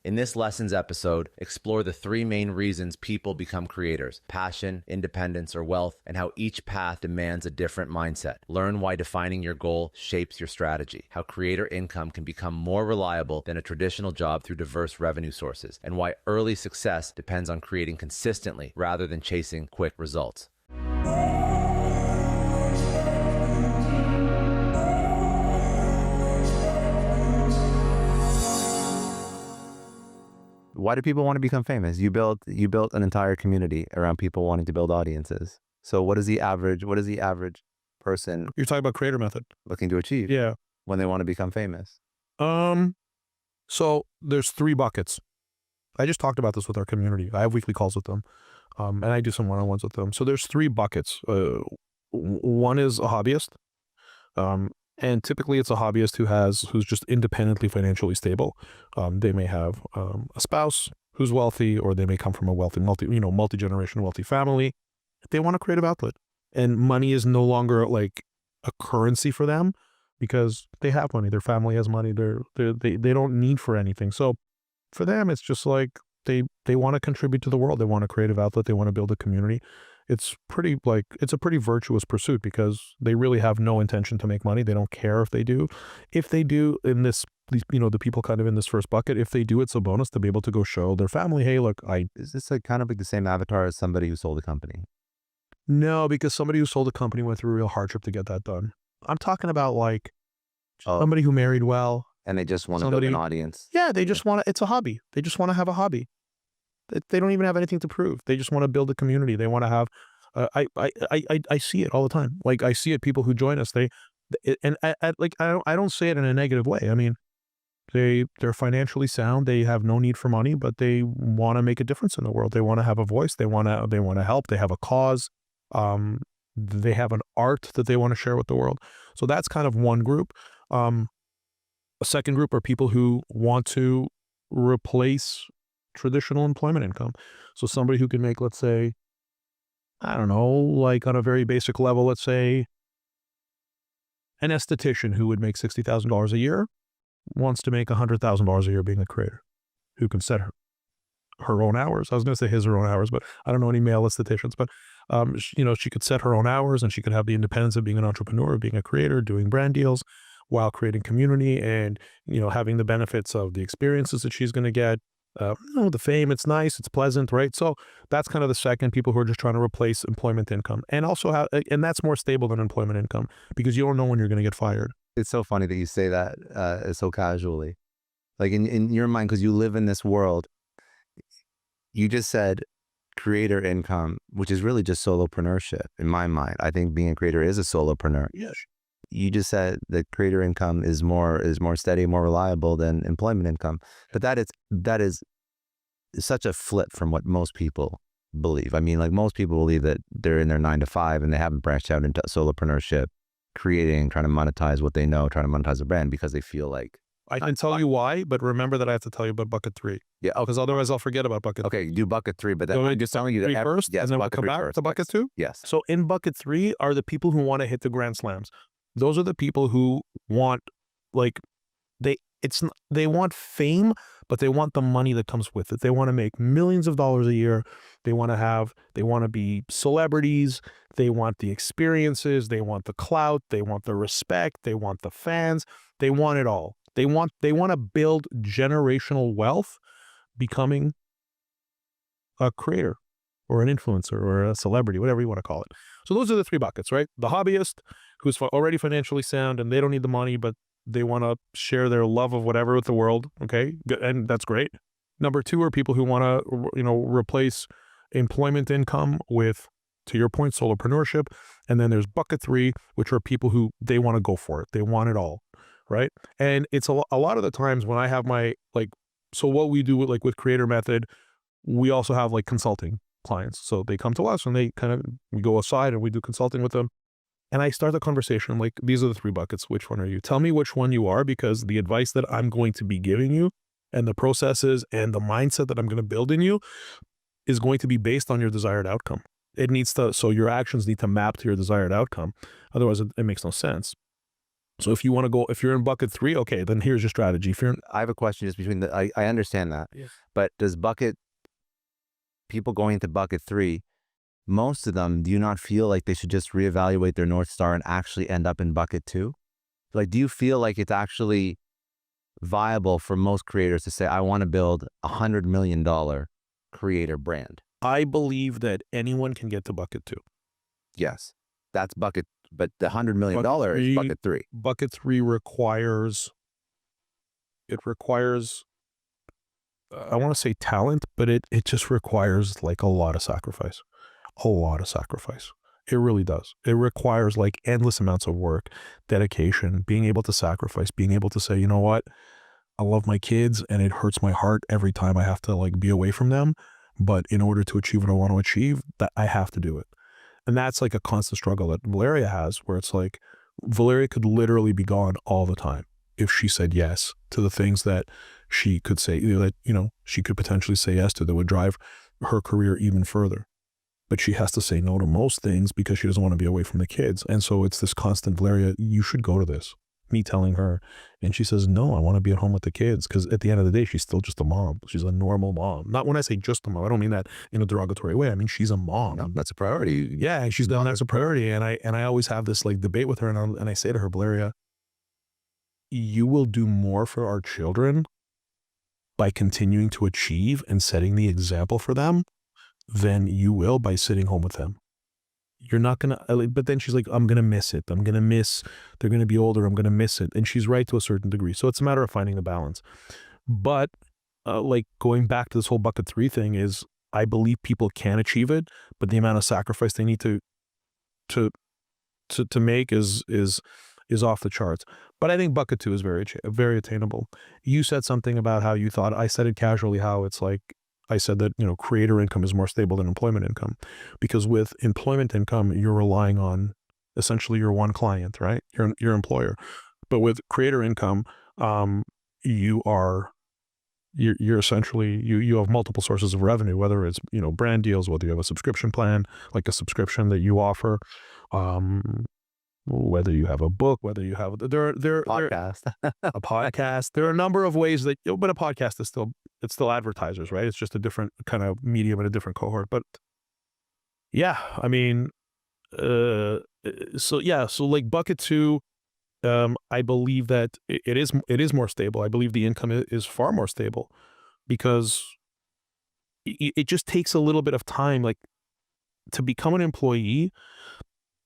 In this lessons episode, explore the 3 main reasons people become creators: passion, independence, or wealth, and how each path demands a different mindset. Learn why defining your goal shapes your strategy, how creator income can become more reliable than a traditional job through diverse revenue sources, and why early success depends on creating consistently rather than chasing quick results. Why do people want to become famous? You built an entire community around people wanting to build audiences. So what is the average person You're talking about creator method looking to achieve when they want to become famous? So there's 3 buckets. I just talked about this with our community. I have weekly calls with them, and I do some one-on-ones with them. So there's 3 buckets. One is a hobbyist, and typically it's a hobbyist who's just independently financially stable. They may have a spouse who's wealthy, or they may come from a wealthy, multi-generational wealthy family. They want a creative outlet, and money is no longer like a currency for them because they have money. Their family has money. They don't need for anything. So for them, it's just like they want to contribute to the world. They want a creative outlet. They want to build a community. It's a pretty virtuous pursuit because they really have no intention to make money. They don't care if they do. If they do in this, the people kind of in this first bucket, if they do, it's a bonus to be able to go show their family, hey, look, Is this kind of like the same avatar as somebody who sold a company? No, because somebody who sold a company went through a real hardship to get that done. I'm talking about like somebody who married well. And they just want to build an audience. Yeah, they just want to, it's a hobby. They just want to have a hobby. They don't even have anything to prove. They just want to build a community. They want to have, I see it all the time. Like I see it, people who join us, I don't say it in a negative way. I mean, they're financially sound. They have no need for money, but they want to make a difference in the world. They want to have a voice. They want to help. They have a cause. They have an art that they want to share with the world. So that's kind of one group. A second group are people who want to replace traditional employment income. So somebody who can make, let's say, I don't know, like on a very basic level, let's say an esthetician who would make $60,000 a year wants to make $100,000 a year being a creator, who can set her own hours. I was going to say his or own hours, but I don't know any male estheticians, but she could set her own hours and she could have the independence of being an entrepreneur, being a creator, doing brand deals while creating community and, having the benefits of the experiences that she's going to get, the fame. It's nice, it's pleasant, right? So that's kind of the second, people who are just trying to replace employment income, and also and that's more stable than employment income because you don't know when you're going to get fired. It's so funny that you say that so casually, like in your mind, because you live in this world. You just said creator income, which is really just solopreneurship in my mind. I think being a creator is a solopreneur. Yes. You just said that creator income is more steady, more reliable than employment income. But that is such a flip from what most people believe. I mean, like most people believe that they're in their 9 to 5 and they haven't branched out into solopreneurship, creating, trying to monetize what they know, trying to monetize a brand because they feel like. I can tell you why, but remember that I have to tell you about bucket 3. Yeah, because otherwise I'll forget about bucket 3. Okay, do bucket 3, but then I'm just telling you that first, yes, and then we'll come back to bucket 2. Yes. So in bucket 3 are the people who want to hit the grand slams. Those are the people who want, like, they want fame, but they want the money that comes with it. They want to make millions of dollars a year. They want to be celebrities. They want the experiences. They want the clout. They want the respect. They want the fans. They want it all. They want to build generational wealth, becoming a creator or an influencer or a celebrity, whatever you want to call it. So those are the 3 buckets, right? The hobbyist, who's already financially sound and they don't need the money, but they want to share their love of whatever with the world. Okay. And that's great. Number 2 are people who want to, replace employment income with, to your point, solopreneurship. And then there's bucket 3, which are people who they want to go for it. They want it all. Right. And it's a lot of the times when I have so what we do with Creator Method, we also have like consulting clients. So they come to us and we go aside and we do consulting with them. And I start the conversation like, these are the 3 buckets. Which one are you? Tell me which one you are, because the advice that I'm going to be giving you and the processes and the mindset that I'm going to build in you is going to be based on your desired outcome. So your actions need to map to your desired outcome. Otherwise it makes no sense. So if you want to go, if you're in bucket 3, okay, then here's your strategy. If you're in, I have a question just between I understand that. Yeah. But does people going into bucket 3, most of them, do you not feel like they should just reevaluate their North Star and actually end up in bucket 2? Like, do you feel like it's actually viable for most creators to say, I want to build $100 million creator brand? I believe that anyone can get to bucket 2. Yes, that's bucket, but the $100 million is bucket 3. Bucket 3 requires, I want to say talent, but it just requires like a lot of sacrifice. A lot of sacrifice. It really does. It requires like endless amounts of work, dedication, being able to sacrifice, being able to say, you know what, I love my kids and it hurts my heart every time I have to like be away from them. But in order to achieve what I want to achieve, that I have to do it. And that's like a constant struggle that Valeria has, where it's like Valeria could literally be gone all the time if she said yes to the things that she could say, that, she could potentially say yes to that would drive her career even further. But she has to say no to most things because she doesn't want to be away from the kids. And so it's this constant, Valeria, you should go to this. Me telling her. And she says, no, I want to be at home with the kids. Because at the end of the day, she's still just a mom. She's a normal mom. Not when I say just a mom, I don't mean that in a derogatory way. I mean, she's a mom. No, that's a priority. Yeah, she's done as a priority. And I always have this like debate with her. And I say to her, Valeria, you will do more for our children by continuing to achieve and setting the example for them than you will by sitting home with them. You're not going to, but then she's like, I'm going to miss it. I'm going to miss, they're going to be older. I'm going to miss it. And she's right to a certain degree. So it's a matter of finding the balance. But like going back to this whole bucket 3 thing is, I believe people can achieve it, but the amount of sacrifice they need to make is off the charts. But I think bucket 2 is very attainable. You said something about how you thought, I said it casually, how it's like, I said that, creator income is more stable than employment income, because with employment income, you're relying on essentially your one client, right? Your employer. But with creator income, you're essentially, you have multiple sources of revenue, whether it's, brand deals, whether you have a subscription plan, like a subscription that you offer, whether you have a book, whether you have Podcast. A podcast. There are a number of ways that, but a podcast is still advertisers, right? It's just a different kind of medium and a different cohort. But yeah, I mean, so like bucket 2, I believe that it is more stable. I believe the income is far more stable, because it just takes a little bit of time. Like, to become an employee,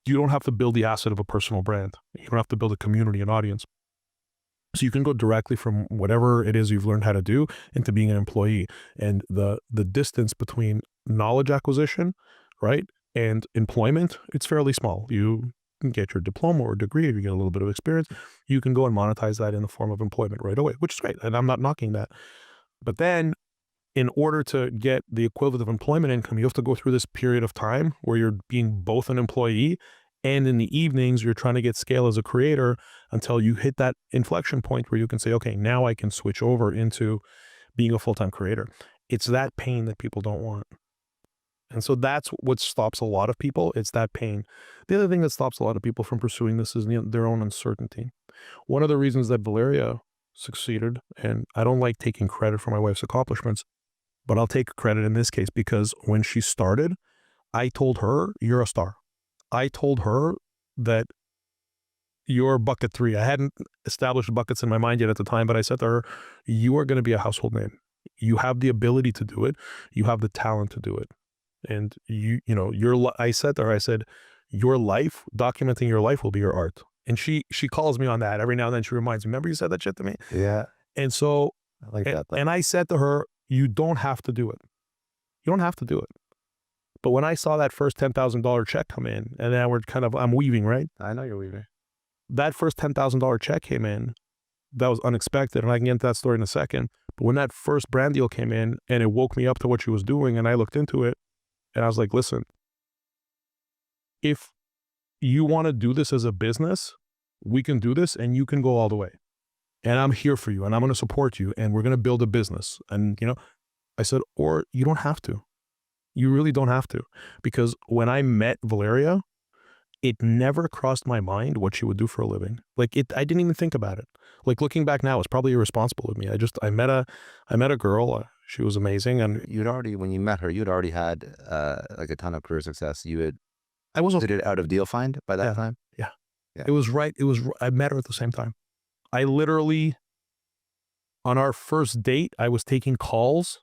you don't have to build the asset of a personal brand. You don't have to build a community, an audience. So you can go directly from whatever it is you've learned how to do into being an employee. And the distance between knowledge acquisition, right, and employment, it's fairly small. You can get your diploma or degree, if you get a little bit of experience, you can go and monetize that in the form of employment right away, which is great. And I'm not knocking that. But then, in order to get the equivalent of employment income, you have to go through this period of time where you're being both an employee, and in the evenings, you're trying to get scale as a creator until you hit that inflection point where you can say, okay, now I can switch over into being a full-time creator. It's that pain that people don't want. And so that's what stops a lot of people. It's that pain. The other thing that stops a lot of people from pursuing this is their own uncertainty. One of the reasons that Valeria succeeded, and I don't like taking credit for my wife's accomplishments, but I'll take credit in this case, because when she started, I told her, you're a star. I told her that you're bucket 3. I hadn't established buckets in my mind yet at the time, but I said to her, you are going to be a household name. You have the ability to do it. You have the talent to do it. And I said to her, your life, documenting your life will be your art. And she calls me on that every now and then. She reminds me, remember you said that shit to me? Yeah. And so, I like that. And I said to her, you don't have to do it. You don't have to do it. But when I saw that first $10,000 check come in, and then I'm weaving, right? I know you're weaving. That first $10,000 check came in, that was unexpected. And I can get into that story in a second. But when that first brand deal came in, and it woke me up to what she was doing, and I looked into it, and I was like, listen, if you want to do this as a business, we can do this, and you can go all the way. And I'm here for you, and I'm going to support you, and we're going to build a business. And, I said, or you don't have to. You really don't have to. Because when I met Valeria, it never crossed my mind what she would do for a living. Like I didn't even think about it. Like looking back now, it's probably irresponsible of me. I met a girl. She was amazing, and You'd already, when you met her, you'd already had like a ton of career success. I was Did it out of Deal Find by that yeah, time? yeah. Yeah. It was right. I met her at the same time. I literally, on our first date, I was taking calls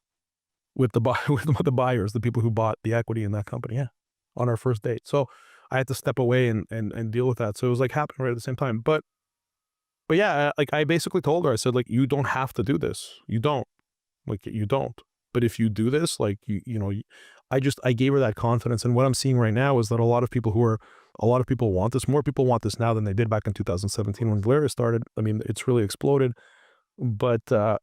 with the with the buyers, the people who bought the equity in that company. Yeah, on our first date. So I had to step away and deal with that. So it was like happening right at the same time. But yeah, like I basically told her, I said, like, you don't have to do this. You don't. Like, you don't. But if you do this, like, I gave her that confidence. And what I'm seeing right now is that a lot of people want this. More people want this now than they did back in 2017 when Valeria started. I mean, it's really exploded. But, I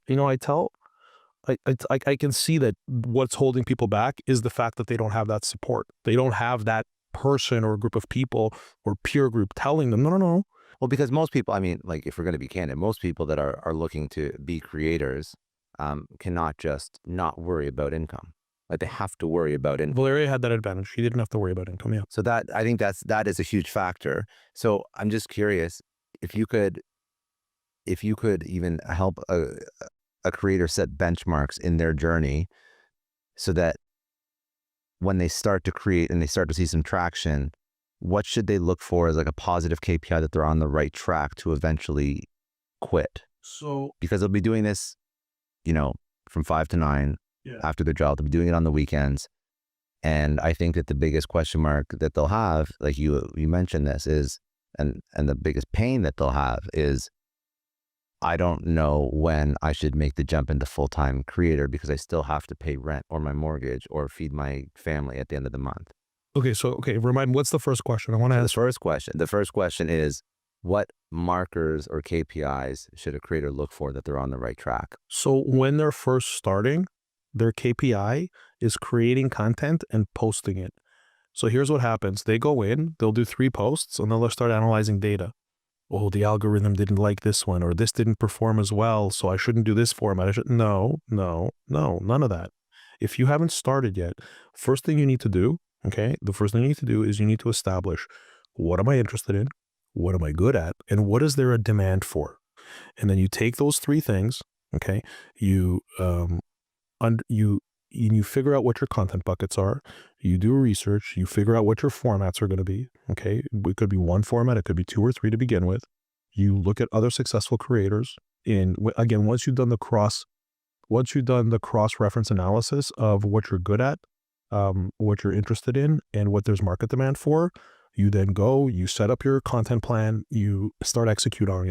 can see that what's holding people back is the fact that they don't have that support. They don't have that person or group of people or peer group telling them, no. Well, because most people, I mean, like if we're going to be candid, most people that are looking to be creators cannot just not worry about income. Like they have to worry about income. Valeria had that advantage. She didn't have to worry about income. Yeah. So I think that is a huge factor. So I'm just curious if you could even help a creator set benchmarks in their journey so that when they start to create and they start to see some traction, what should they look for as like a positive KPI that they're on the right track to eventually quit? So, because they'll be doing this, from 5 to 9 after their job. They'll be doing it on the weekends. And I think that the biggest question mark that they'll have, like you mentioned this, is, and the biggest pain that they'll have is, I don't know when I should make the jump into full-time creator because I still have to pay rent or my mortgage or feed my family at the end of the month. Okay. Remind me, what's the first question? I want to ask. The first question is, what markers or KPIs should a creator look for that they're on the right track? So when they're first starting, their KPI is creating content and posting it. So here's what happens. They go in, they'll do 3 posts, and then they'll start analyzing data. Oh, the algorithm didn't like this one, or this didn't perform as well, so I shouldn't do this format. No, none of that. If you haven't started yet, first thing you need to do, the first thing you need to do is you need to establish, what am I interested in? What am I good at? And what is there a demand for? And then you take those 3 things, you figure out what your content buckets are. You do research. You figure out what your formats are going to be. It could be 1 format. It could be 2 or 3 to begin with. You look at other successful creators. And again, once you've done the cross-reference analysis of what you're good at, what you're interested in, and what there's market demand for, you then you set up your content plan, you start executing on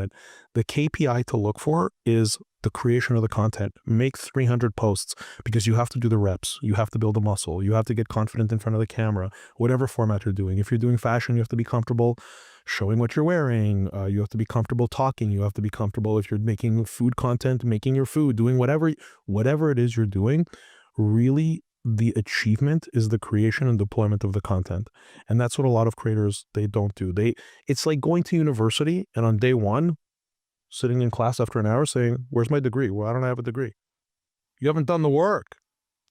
it. The KPI to look for is the creation of the content. Make 300 posts because you have to do the reps. You have to build a muscle. You have to get confident in front of the camera, whatever format you're doing. If you're doing fashion, you have to be comfortable showing what you're wearing. You have to be comfortable talking. You have to be comfortable if you're making food content, making your food, doing whatever it is you're doing. Really, the achievement is the creation and deployment of the content. And that's what a lot of creators, they don't do. It's like going to university and on day 1, sitting in class after an hour saying, where's my degree? Well, I don't have a degree. You haven't done the work.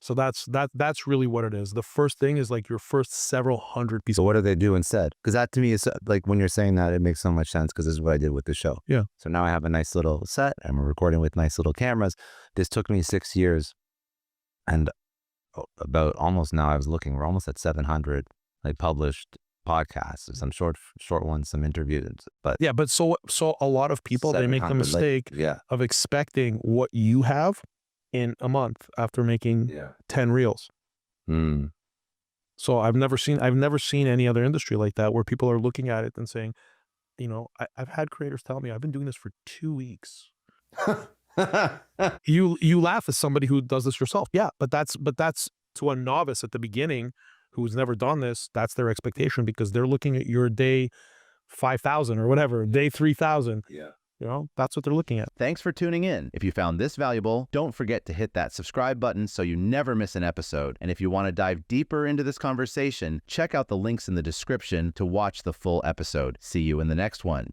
So that's really what it is. The first thing is like your first several hundred pieces. So what do they do instead? Because that to me is like, when you're saying that, it makes so much sense because this is what I did with the show. Yeah. So now I have a nice little set and we're recording with nice little cameras. This took me 6 years, and about almost now I was looking, we're almost at 700 like published podcasts, some short ones, some interviews, but yeah, but so a lot of people, they make the mistake of expecting what you have in a month after making 10 reels. So I've never seen any other industry like that where people are looking at it and saying, I've had creators tell me I've been doing this for 2 weeks. You laugh as somebody who does this yourself. Yeah, but that's to a novice at the beginning who's never done this, that's their expectation because they're looking at your day 5,000 or whatever, day 3,000. Yeah. That's what they're looking at. Thanks for tuning in. If you found this valuable, don't forget to hit that subscribe button so you never miss an episode. And if you want to dive deeper into this conversation, check out the links in the description to watch the full episode. See you in the next one.